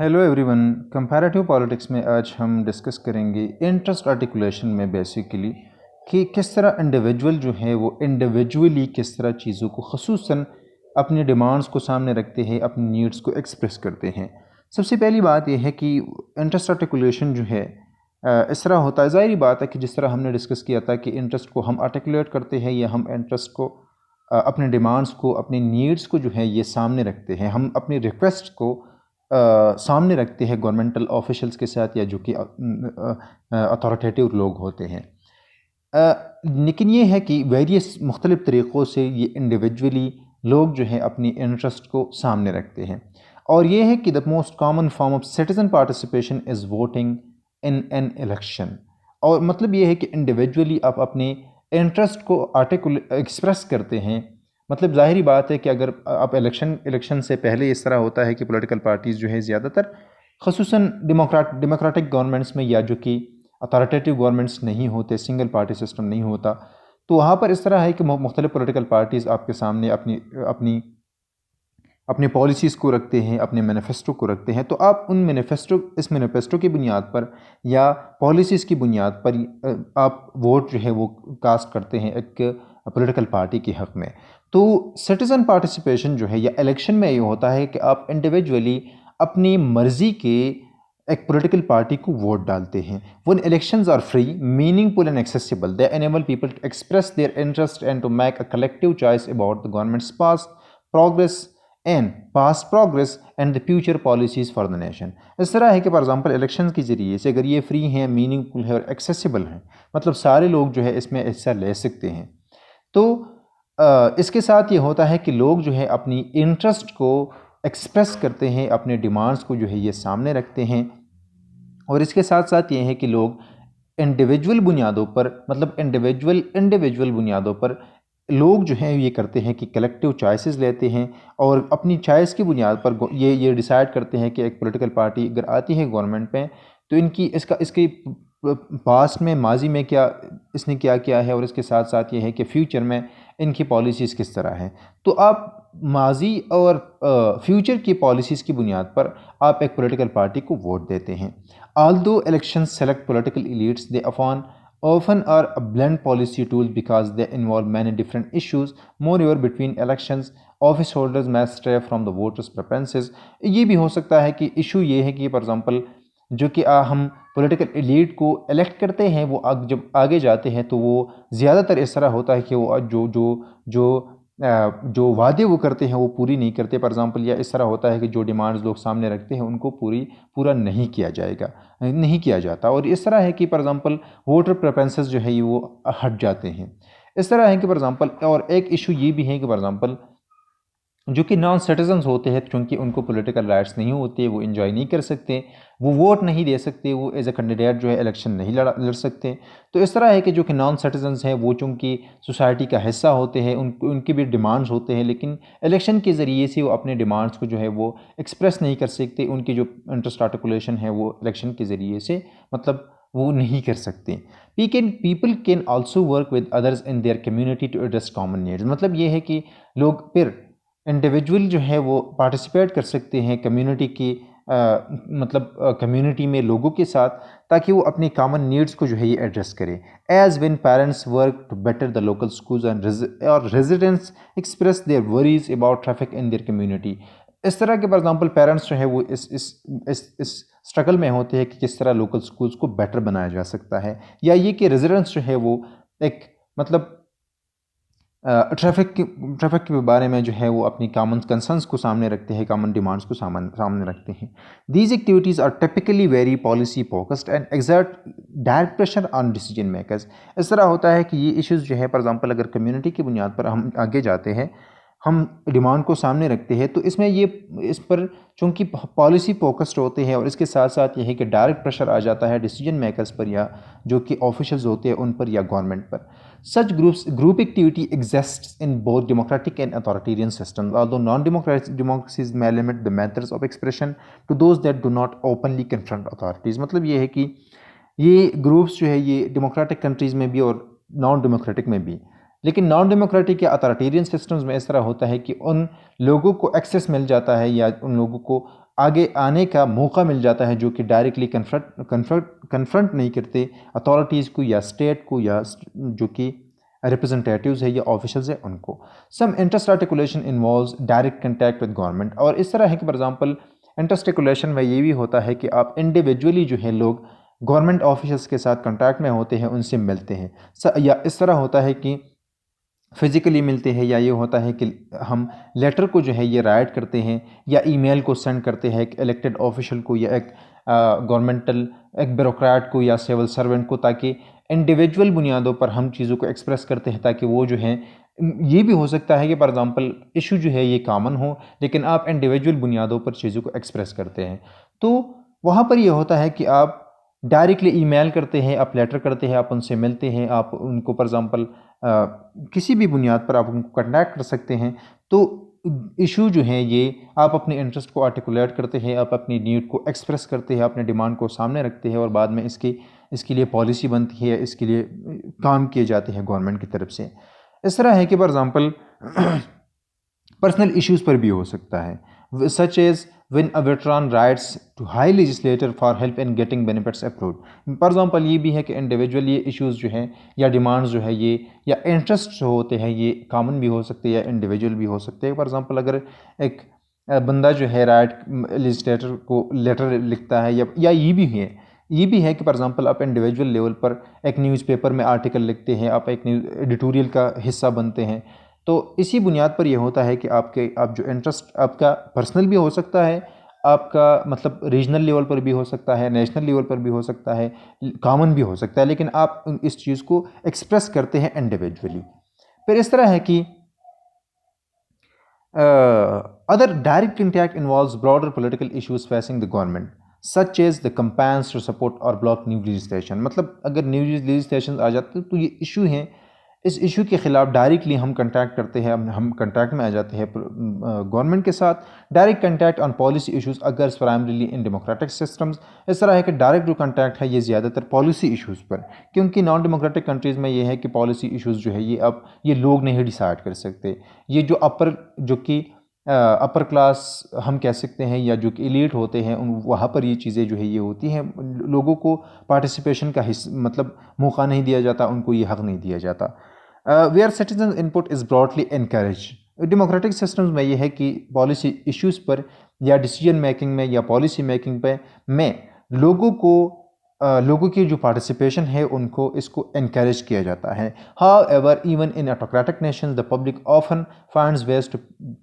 Hello everyone. Comparative politics में आज हम डिस्कस करेंगे इंटरेस्ट आर्टिकुलेशन में बेसिकली कि किस तरह इंडिविजुअल जो है वो इंडिविजुअली किस तरह चीज़ों को ख़ुसूसन अपनी डिमांड्स को सामने रखते हैं, अपनी नीड्स को एक्सप्रेस करते हैं। सबसे पहली बात यह है कि इंटरेस्ट आर्टिकुलेशन जो है इस तरह होता है। ज़ाहिर बात है कि जिस तरह हमने डिस्कस किया था कि इंटरेस्ट को हम आर्टिकुलेट करते हैं या हम इंटरेस्ट को अपने डिमांड्स को, अपनी नीड्स को जो है ये सामने रखते हैं, हम अपनी रिक्वेस्ट को सामने रखते हैं गवर्नमेंटल ऑफिशल्स के साथ या जो कि अथॉरिटेटिव लोग होते हैं। लेकिन ये है कि वेरियस मुख्तलिफ़ तरीक़ों से ये इंडिविजुअली लोग जो है अपनी इंटरेस्ट को सामने रखते हैं। और ये है कि the most common form of citizen participation is voting in an election. और मतलब ये है कि इंडिविजुअली आप अपने इंटरेस्ट को एक्सप्रेस करते हैं। मतलब ज़ाहिरी बात है कि अगर आप इलेक्शन से पहले इस तरह होता है कि पॉलिटिकल पार्टीज़ जो है ज़्यादातर ख़ुसूसन डेमोक्रेटिक गवर्नमेंट्स में या जो कि अथॉरिटेटिव गवर्नमेंट्स नहीं होते, सिंगल पार्टी सिस्टम नहीं होता, तो वहाँ पर इस तरह है कि मुख्तलिफ़ पॉलिटिकल पार्टीज़ आपके सामने अपनी अपनी अपने पॉलिसीज़ को रखते हैं, अपने मैनिफेस्टो को रखते हैं। तो आप इस मैनिफेस्टो की बुनियाद पर या पॉलिसीज़ की बुनियाद पर आप वोट जो है वो कास्ट करते हैं एक पॉलिटिकल पार्टी के हक़ में। तो सिटीज़न पार्टिसिपेशन जो है या इलेक्शन में ये होता है कि आप इंडिविजुअली अपनी मर्ज़ी के एक पॉलिटिकल पार्टी को वोट डालते हैं। When elections are free, meaningful and accessible, they enable people to express their interest and to make a collective choice about the government's progress past progress and the future policies for the nation। इस तरह है कि for example elections के ज़रिए से अगर ये free हैं, मीनिंगफुल है और एक्सेसिबल हैं, मतलब सारे लोग जो है इसमें हिस्सा ले सकते हैं। तो इसके साथ ये होता है कि लोग जो है अपनी इंटरेस्ट को एक्सप्रेस करते हैं, अपने डिमांड्स को जो है ये सामने रखते हैं। और इसके साथ साथ ये है कि लोग इंडिविजुअल बुनियादों पर, मतलब इंडिविजुअल बुनियादों पर लोग जो हैं ये करते हैं कि कलेक्टिव चॉइसेस लेते हैं और अपनी चॉइस की बुनियाद पर ये डिसाइड करते हैं कि एक पॉलिटिकल पार्टी अगर आती है गवर्नमेंट पे तो इसके पास्ट में, माजी में क्या इसने क्या किया है और इसके साथ साथ ये है कि फ्यूचर में इनकी पॉलिसीज़ किस तरह हैं। तो आप माजी और फ्यूचर की पॉलिसीज़ की बुनियाद पर आप एक पॉलिटिकल पार्टी को वोट देते हैं। Although elections select political elites, they often are a blunt policy tool because they involve many different issues. Moreover, between elections, office holders may stray from the voters' preferences। ये भी हो सकता है कि issue ये है कि फॉर एग्जांपल जो कि हम पॉलिटिकल एलीट को इलेक्ट करते हैं, वो जब आगे जाते हैं तो वो ज़्यादातर इस तरह होता है कि वो जो वादे वो करते हैं वो पूरी नहीं करते। फॉर एग्जांपल या इस तरह होता है कि जो डिमांड्स लोग सामने रखते हैं उनको पूरा नहीं किया जाता। और इस तरह है कि फॉर एग्जांपल वोटर प्रेफरेंसेस जो है ये वो हट जाते हैं। इस तरह है कि फॉर एग्जांपल और एक इशू ये भी है कि फॉर एग्जांपल जो कि नॉन सिटीजन्स होते हैं, क्योंकि उनको पॉलिटिकल राइट्स नहीं होते, वो इन्जॉय नहीं कर सकते, वो वोट नहीं दे सकते, वो एज ए कैंडिडेट जो है इलेक्शन नहीं लड़ सकते। तो इस तरह है कि जो कि नॉन सिटीजन्स हैं वो चूँकि सोसाइटी का हिस्सा होते हैं, उनके भी डिमांड्स होते हैं, लेकिन इलेक्शन के ज़रिए से वो अपने डिमांड्स को जो है वो एक्सप्रेस नहीं कर सकते। उनकी जो इंटरेस्ट आर्टिकुलेशन है वो इलेक्शन के ज़रिए से मतलब वो नहीं कर सकते। People can also work with others in their community to address common needs. मतलब ये है कि लोग फिर इंडिविजुअल जो है वो पार्टिसिपेट कर सकते हैं कम्युनिटी की मतलब कम्युनिटी में लोगों के साथ, ताकि वो अपनी कॉमन नीड्स को जो है ये एड्रेस करें। As when parents work to better the local schools and और residents express their worries about traffic in their community. इस तरह के फॉर एग्जांपल पेरेंट्स जो है वो इस स्ट्रगल में होते हैं कि किस तरह लोकल स्कूल्स को बेटर बनाया जा सकता है, या ये कि रेजिडेंट्स जो है वो एक मतलब ट्रैफिक के बारे में जो है वो अपनी कॉमन कंसर्न्स को सामने रखते हैं, कॉमन डिमांड्स को सामने रखते हैं। These activities are typically very policy focused and exert direct pressure on decision makers. इस तरह होता है कि ये इश्यूज़ जो है फॉर एग्जांपल अगर कम्युनिटी की बुनियाद पर हम आगे जाते हैं, हम डिमांड को सामने रखते हैं, तो इस पर चूँकि पॉलिसी फोकस्ड होते हैं और इसके साथ साथ ये है कि डायरेक्ट प्रेशर आ जाता है डिसीजन मेकर्स पर या जो कि ऑफिशियल्स होते हैं उन पर या गवर्नमेंट पर। Such group activity exists in both democratic and authoritarian systems, although non-democratic democracies may limit the methods of expression to those that do not openly confront authorities। मतलब ये है कि ये ग्रुप्स जो है ये डेमोक्रेटिक कंट्रीज़ में भी और नॉन डेमोक्रेटिक में भी, लेकिन नॉन डेमोक्रेटिक या अथॉरिटेरियन सिस्टम्स में इस तरह होता है कि उन लोगों को एक्सेस मिल जाता है या उन लोगों को आगे आने का मौका मिल जाता है, जो कि डायरेक्टली कन्फ्रंट नहीं करते अथॉरिटीज़ को या स्टेट को या जो कि रिप्रेजेंटेटिव्स है या ऑफिशल्स है उनको। Some interest articulation involves direct contact with government, और इस तरह है कि फॉर एग्जांपल इंटरेस्ट आर्टिकुलेशन में ये भी होता है कि आप इंडिविजुअली जो है लोग गवर्नमेंट ऑफिसर्स के साथ कॉन्टैक्ट में होते हैं, उनसे मिलते हैं, या इस तरह होता है कि फिज़िकली मिलते हैं, या ये होता है कि हम लेटर को जो है ये राइट करते हैं या ईमेल को सेंड करते हैं एक इलेक्टेड ऑफिशियल को या एक गवर्नमेंटल एक ब्यूरोक्रेट को या सिविल सर्वेंट को, ताकि इंडिविजुअल बुनियादों पर हम चीज़ों को एक्सप्रेस करते हैं, ताकि वो जो है ये भी हो सकता है कि फॉर एग्ज़ाम्पल इशू जो है ये कॉमन हो, लेकिन आप इंडिविजुअल बुनियादों पर चीज़ों को एक्सप्रेस करते हैं। तो वहाँ पर ये होता है कि आप डायरेक्टली ईमेल करते हैं, आप लेटर करते हैं, आप उनसे मिलते हैं, आप उनको फॉर एग्ज़ाम्पल किसी भी बुनियाद पर आप उनको कनेक्ट कर सकते हैं। तो इशू जो है ये आप अपने इंटरेस्ट को आर्टिकुलेट करते हैं, आप अपनी नीड को एक्सप्रेस करते हैं, अपने डिमांड को सामने रखते हैं, और बाद में इसके लिए पॉलिसी बनती है, इसके लिए काम किए जाते हैं गवर्नमेंट की तरफ से। इस तरह है कि फॉर एग्ज़ाम्पल पर्सनल इश्यूज़ पर भी हो सकता है, such as when a veteran writes to high legislator for help in getting benefits approved। For example ये भी है कि इंडिविजुअल ये इश्यूज़ जो हैं या डिमांड्स जो है ये या इंटरेस्ट जो होते हैं ये कॉमन भी हो सकते हैं या इंडिविजुअल भी हो सकते हैं। फॉर एग्जाम्पल अगर एक बंदा जो है राइट लेजिस्लेटर को लेटर लिखता है, या ये भी है कि फॉर एग्जांपल आप इंडिविजुअल लेवल पर एक न्यूज़पेपर में आर्टिकल लिखते हैं, आप एक एडिटोरियल का हिस्सा बनते हैं, तो इसी बुनियाद पर यह होता है कि आप जो इंटरेस्ट आपका पर्सनल भी हो सकता है, आपका मतलब रीजनल लेवल पर भी हो सकता है, नेशनल लेवल पर भी हो सकता है, कॉमन भी हो सकता है, लेकिन आप इस चीज़ को एक्सप्रेस करते हैं इंडिविजुअली। फिर इस तरह है कि other direct contact involves broader political issues facing the government such as the campaigns to support और ब्लॉक न्यू लेजिस्लेशन। मतलब अगर न्यू लेजिस्लेशन आ जाते हैं तो ये इशू हैं, इस इशू के ख़िलाफ़ डायरेक्टली हम कंटैक्ट करते हैं, हम कंटैक्ट में आ जाते हैं गवर्नमेंट के साथ। Direct contact on policy issues अगर प्राइमरीली इन डेमोक्रेटिक सिस्टम्स। इस तरह है कि डायरेक्ट जो कंटैक्ट है ये ज़्यादातर पॉलिसी इश्यूज़ पर, क्योंकि नॉन डेमोक्रेटिक कंट्रीज़ में ये है कि पॉलिसी इश्यूज़ जो है ये अब ये लोग नहीं डिसाइड कर सकते। ये जो कि अपर क्लास हम कह सकते हैं या जो कि एलीट होते हैं वहाँ पर ये चीज़ें जो है ये होती हैं, लोगों को पार्टिसिपेशन का मतलब मौका नहीं दिया जाता, उनको ये हक़ नहीं दिया जाता। Where citizen input is broadly encourage. Democratic systems में ये है कि पॉलिसी इश्यूज़ पर या डिसीजन मेकिंग में या पॉलिसी मेकिंग पे में लोगों की जो पार्टिसिपेशन है उनको इसको इनकरेज किया जाता है। However even in autocratic nations the public often finds ways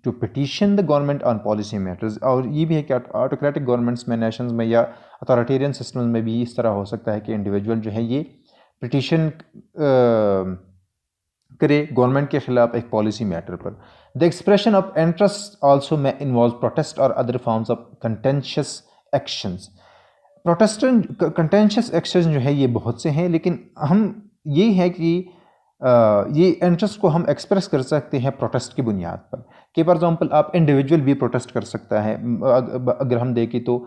to petition the government on policy matters. और ये भी है कि ऑटोक्रेटिक गवर्नमेंट्स में, नेशंस में या अथॉरिटेरियन सिस्टम्स में भी इस तरह हो सकता है कि इंडिविजुअल जो है ये पिटिशन करे गवर्नमेंट के खिलाफ एक पॉलिसी मैटर पर। The expression of interest also में इन्वॉल्व प्रोटेस्ट और other forms of contentious actions. Contentious action जो है ये बहुत से हैं, लेकिन हम ये है कि ये इंटरेस्ट को हम एक्सप्रेस कर सकते हैं प्रोटेस्ट की बुनियाद पर, कि फॉर एग्जांपल आप इंडिविजुअल भी प्रोटेस्ट कर सकता है। अगर हम देखें तो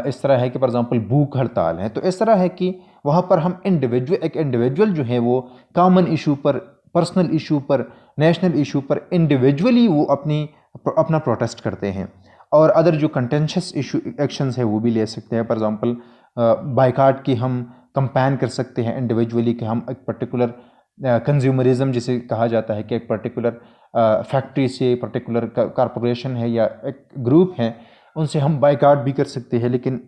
इस तरह है कि फॉर एग्जांपल भूख हड़ताल है, तो इस तरह है कि वहाँ पर हम एक इंडिविजुअल जो है वो कॉमन इशू पर, पर्सनल इशू पर, नेशनल इशू पर इंडिविजुअली वो अपना प्रोटेस्ट करते हैं। और अदर जो कंटेंशियस इशू एक्शंस है वो भी ले सकते हैं। फॉर एग्जांपल बाइकाट की हम कंपेन कर सकते हैं इंडिविजुअली, कि हम एक पर्टिकुलर कंज्यूमरिज्म जिसे कहा जाता है कि एक पर्टिकुलर फैक्ट्री से, पर्टिकुलर कॉरपोरेशन है या एक ग्रुप है, उनसे हम बाइकाट भी कर सकते हैं, लेकिन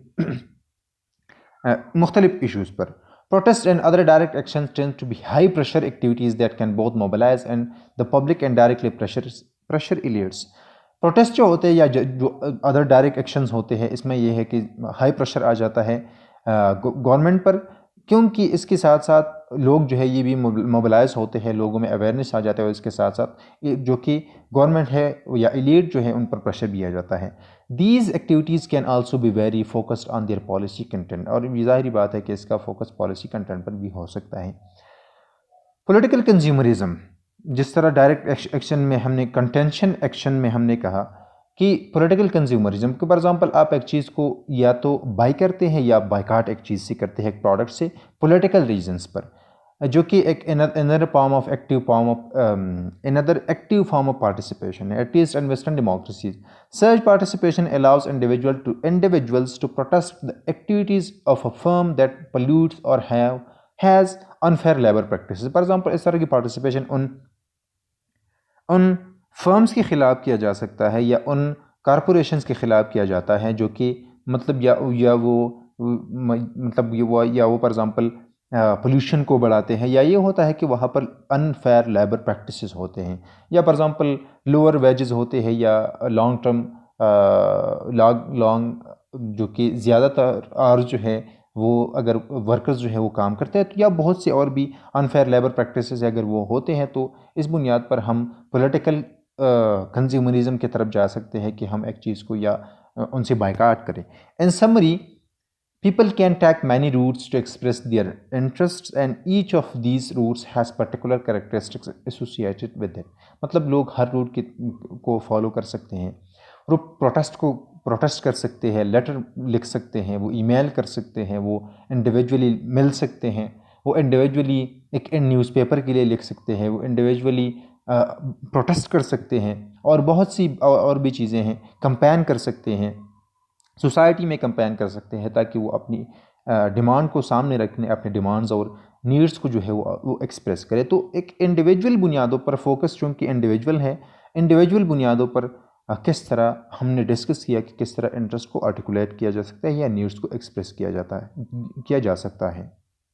मुख्तलिफ इशूज़ पर। Protests and other direct actions tend to be high pressure activities that can both mobilize and the public and directly pressure elites। Protest जो होते हैं या जो अदर डायरेक्ट एक्शंस होते हैं, इसमें यह है कि हाई प्रेशर आ जाता है गवर्नमेंट पर, क्योंकि इसके साथ साथ लोग जो है ये भी मोबिलाइज होते हैं, लोगों में अवेयरनेस आ जाता है, और इसके साथ साथ जो कि गवर्नमेंट है या एलीट जो है उन पर प्रेशर भी आ जाता है। These activities can also be very focused on their policy content. और ये ज़ाहिर बात है कि इसका फोकस पॉलिसी कंटेंट पर भी हो सकता है। पॉलिटिकल कंज्यूमरिज्म, जिस तरह डायरेक्ट एक्शन में हमने, कंटेंशन एक्शन में हमने कहा कि पॉलिटिकल कंज्यूमरिज्म के फॉर एग्जांपल आप एक चीज़ को या तो बाई करते हैं या बाइकाट एक चीज़ से करते हैं, एक प्रोडक्ट से, पॉलिटिकल रीजंस पर। जो कि एक another form of active form of another active form of participation है, at least in Western democracies. Such participation allows individuals to protest the activities of a firm that pollutes or has unfair labor practices. For example, इस तरह की participation उन firms के ख़िलाफ़ किया जा सकता है या उन कॉरपोरेशंस के ख़िलाफ़ किया जाता है जो कि मतलब या वो मतलब या वो फॉर एग्ज़ाम्पल पोल्यूशन को बढ़ाते हैं, या ये होता है कि वहाँ पर अनफेयर लेबर प्रैक्टिसेस होते हैं, या फॉर एग्ज़ाम्पल लोअर वेजेस होते हैं, या लॉन्ग टर्म लॉन्ग जो कि ज़्यादातर आवर्स जो है वो अगर वर्कर्स जो है वो काम करते हैं, तो या बहुत से और भी अनफेयर लेबर प्रैक्टिसेस अगर वो होते हैं, तो इस बुनियाद पर हम पॉलिटिकल कंज्यूमरिज्म की तरफ जा सकते हैं कि हम एक चीज़ को या उनसे बायकॉट करें. इन summary, people can take many routes to express their interests and each of these routes has particular characteristics associated with it. मतलब लोग हर रूट को फॉलो कर सकते हैं, वो प्रोटेस्ट कर सकते हैं, लेटर लिख सकते हैं, वो ईमेल कर सकते हैं, वो इंडिविजुअली मिल सकते हैं, वो इंडिविजुअली एक न्यूज़पेपर के लिए लिख सकते हैं, वो इंडिविजुअली प्रोटेस्ट कर सकते हैं, और बहुत सी और भी चीज़ें हैं. कंपेन कर सकते हैं, सोसाइटी में कंपेन कर सकते हैं, ताकि वो अपनी डिमांड को सामने रखने, अपने डिमांड्स और नीड्स को जो है वो एक्सप्रेस करे. तो एक इंडिविजुअल बुनियादों पर फोकस, चूँकि इंडिविजुअल है, इंडिविजुअल बुनियादों पर किस तरह हमने डिस्कस किया कि किस तरह इंटरेस्ट को आर्टिकुलेट किया जा सकता है या नीड्स को एक्सप्रेस किया जा सकता है.